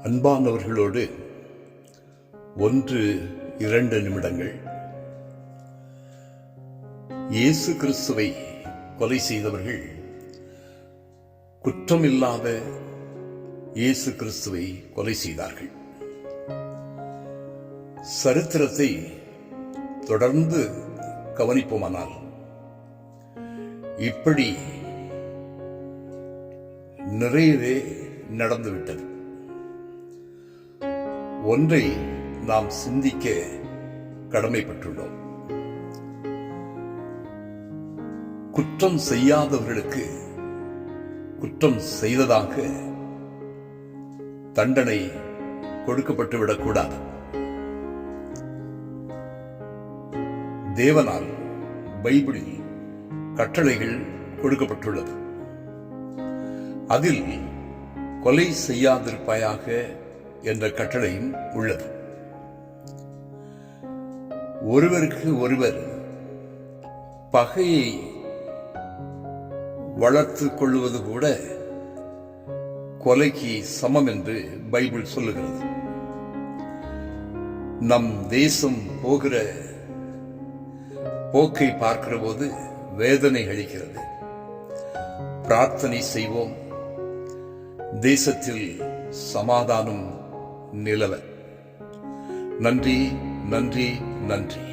அன்பானவர்களோடு 1-2 நிமிடங்கள். இயேசு கிறிஸ்துவை கொலை செய்தவர்கள் குற்றமில்லாத இயேசு கிறிஸ்துவை கொலை செய்தார்கள். சரித்திரத்தை தொடர்ந்து கவனிப்போமானால் இப்படி நிறையவே நடந்துவிட்டது. ஒன்றை நாம் சிந்திக்க கடமைப்பட்டுள்ளோம். குற்றம் செய்யாதவர்களுக்கு குற்றம் செய்ததாக தண்டனை கொடுக்கப்பட்டுவிடக்கூடாது. தேவனால் பைபிளில் கட்டளைகள் கொடுக்கப்பட்டுள்ளது. அதில் கொலை செய்யாதிருப்பாயாக என்ற கட்டளையும் உள்ளது. ஒருவருக்கு ஒருவர் பகையை வளர்த்துக் கொள்வது கூட கொலைக்கு சமம் என்று பைபிள் சொல்லுகிறது. நம் தேசம் போகிற போக்கை பார்க்கிற போது வேதனை அளிக்கிறது. பிரார்த்தனை செய்வோம், தேசத்தில் சமாதானம் நிலவ. நன்றி, நன்றி, நன்றி.